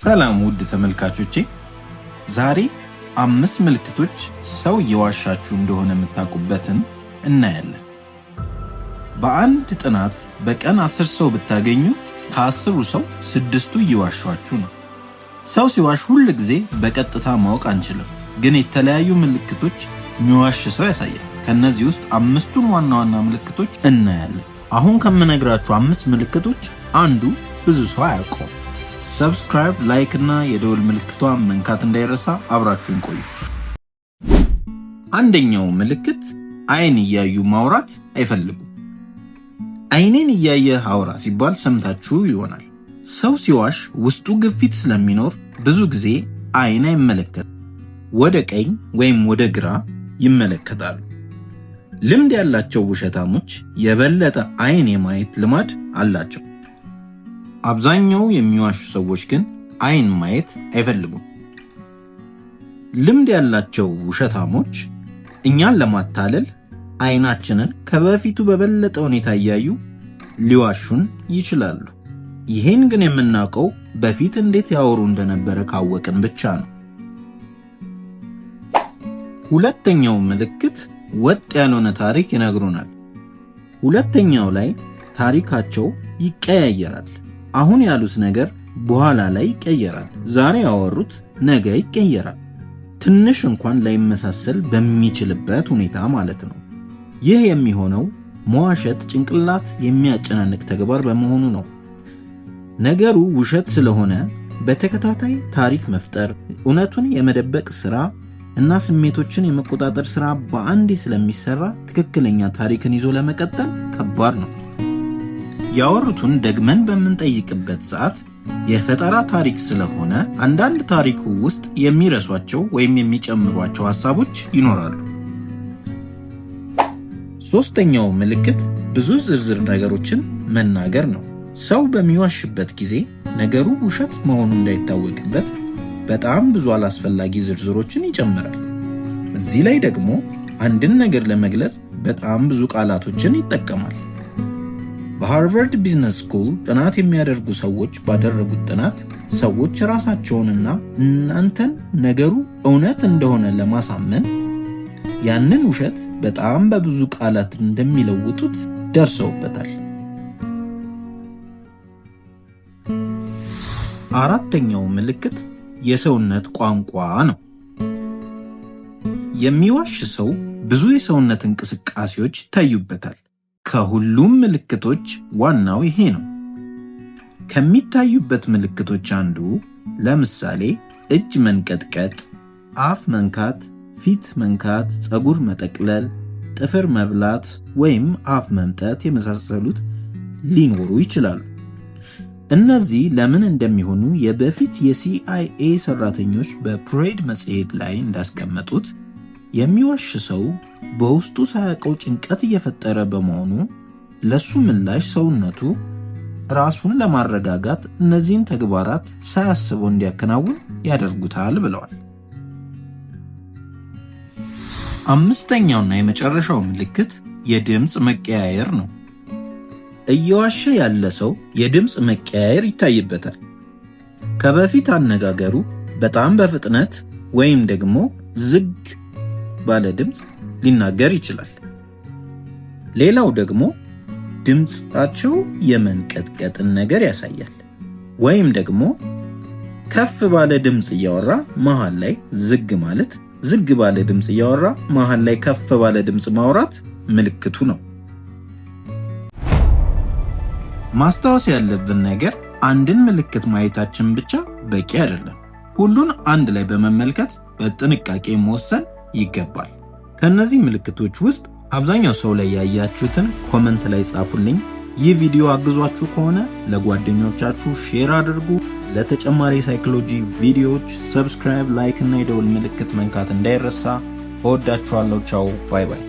ሰላም ውድ ተመልካቾቼ፣ ዛሬ 5 ምልክቶች ሰው እየዋሻችሁ እንደሆነ የምታውቁበትን እናያለን። በአንድ ጥናት በቀን 10 ሰው ብታገኙ ከ10ሩ ሰው 6ቱ እየዋሻችሁ ነው። ሰው ሲዋሽ ሁሉ ጊዜ በቀጥታ ማወቅ አንችልም፣ ግን የተለያዩ ምልክቶች የሚዋሽ ሰው ያሳያል። ከነዚህ ውስጥ 5ቱን ዋና ዋና ምልክቶች እናያለን። አሁን ከምነግራችሁ 5 ምልክቶች አንዱ ብዙ ሰው አያውቀውም። ሰብስክራይብ፣ ላይክ እና የደወል ምልክቷን መንካት እንዳይረሳ። አብራችሁን ቆዩ። አንደኛው ምልክት አይን እያዩ ማውራት አይፈልጉም። አይኔን እያየህ አውራ ሲባል ሰምታችሁ ይሆናል። ሰው ሲዋሽ ውስጡ ግፊት ስለሚኖር ብዙ ጊዜ አይን አይመለከትም፣ ወደ ቀኝ ወይም ወደ ግራ ይመለከታሉ። ልምድ ያላቸው ውሸታሞች የበለጠ አይን የማየት ልማድ አላቸው። አብዛኛው የሚዋሹ ሰዎች ግን አይን ማየት አይፈልጉም። ልምድ ያላቸው ውሸታሞች እኛን ለማታለል አይናችንን ከበፊቱ በበለጠ ሁኔታ እያዩ ሊዋሹን ይችላሉ። ይሄን ግን የምናውቀው በፊት እንዴት ያወሩ እንደነበረ ካወቅን ብቻ ነው። ሁለተኛው ምልክት ወጥ ያልሆነ ታሪክ ይነግሩናል። ሁለተኛው ላይ ታሪካቸው ይቀያየራል። አሁን ያሉት ነገር በኋላ ላይ ይቀየራል። ዛሬ ያወሩት ነገ ይቀየራል። ትንሽ እንኳን ላይመሳሰል በሚችልበት ሁኔታ ማለት ነው። ይህ የሚሆነው መዋሸት ጭንቅላት የሚያጨናንቅ ተግባር በመሆኑ ነው። ነገሩ ውሸት ስለሆነ በተከታታይ ታሪክ መፍጠር፣ እውነቱን የመደበቅ ስራ እና ስሜቶችን የመቆጣጠር ስራ በአንዴ ስለሚሰራ ትክክለኛ ታሪክን ይዞ ለመቀጠል ከባድ ነው። ያወሩትን ደግመን በምንጠይቅበት ሰዓት የፈጠራ ታሪክ ስለሆነ አንዳንድ ታሪኩ ውስጥ የሚረሷቸው ወይም የሚጨምሯቸው ሐሳቦች ይኖራሉ። ሶስተኛው ምልክት ብዙ ዝርዝር ነገሮችን መናገር ነው። ሰው በሚዋሽበት ጊዜ ነገሩ ውሸት መሆኑ እንዳይታወቅበት በጣም ብዙ አላስፈላጊ ዝርዝሮችን ይጨምራል። እዚህ ላይ ደግሞ አንድን ነገር ለመግለጽ በጣም ብዙ ቃላቶችን ይጠቀማል። በሃርቫርድ ቢዝነስ ስኩል ጥናት የሚያደርጉ ሰዎች ባደረጉት ጥናት ሰዎች ራሳቸውንና እናንተን ነገሩ እውነት እንደሆነ ለማሳመን ያንን ውሸት በጣም በብዙ ቃላት እንደሚለውጡት ደርሰውበታል። አራተኛው ምልክት የሰውነት ቋንቋ ነው። የሚዋሽ ሰው ብዙ የሰውነት እንቅስቃሴዎች ይታዩበታል። ከሁሉም ምልክቶች ዋናው ይሄ ነው። ከሚታዩበት ምልክቶች አንዱ ለምሳሌ እጅ መንቀጥቀጥ፣ አፍ መንካት፣ ፊት መንካት፣ ፀጉር መጠቅለል፣ ጥፍር መብላት ወይም አፍ መምጠት የመሳሰሉት ሊኖሩ ይችላሉ። እነዚህ ለምን እንደሚሆኑ የበፊት የሲአይኤ ሰራተኞች በፕሬድ መጽሔት ላይ እንዳስቀመጡት የሚዋሽ ሰው በውስጡ ሳያውቀው ጭንቀት እየፈጠረ በመሆኑ ለሱ ምላሽ ሰውነቱ ራሱን ለማረጋጋት እነዚህን ተግባራት ሳያስበው እንዲያከናውን ያደርጉታል ብለዋል። አምስተኛውና የመጨረሻው ምልክት የድምፅ መቀያየር ነው። እየዋሸ ያለ ሰው የድምፅ መቀያየር ይታይበታል። ከበፊት አነጋገሩ በጣም በፍጥነት ወይም ደግሞ ዝግ ባለ ድምፅ ሊናገር ይችላል። ሌላው ደግሞ ድምፃቸው የመንቀጥቀጥን ነገር ያሳያል። ወይም ደግሞ ከፍ ባለ ድምፅ እያወራ መሃል ላይ ዝግ ማለት፣ ዝግ ባለ ድምፅ እያወራ መሃል ላይ ከፍ ባለ ድምፅ ማውራት ምልክቱ ነው። ማስታወስ ያለብን ነገር አንድን ምልክት ማየታችን ብቻ በቂ አይደለም። ሁሉን አንድ ላይ በመመልከት በጥንቃቄ መወሰን ይገባል። ከነዚህ ምልክቶች ውስጥ አብዛኛው ሰው ላይ ያያችሁትን ኮመንት ላይ ጻፉልኝ። ይህ ቪዲዮ አግዟችሁ ከሆነ ለጓደኞቻችሁ ሼር አድርጉ። ለተጨማሪ ሳይኮሎጂ ቪዲዮዎች ሰብስክራይብ፣ ላይክ እና የደወል ምልክት መንካት እንዳይረሳ። እወዳችኋለሁ። ቻው፣ ባይ ባይ።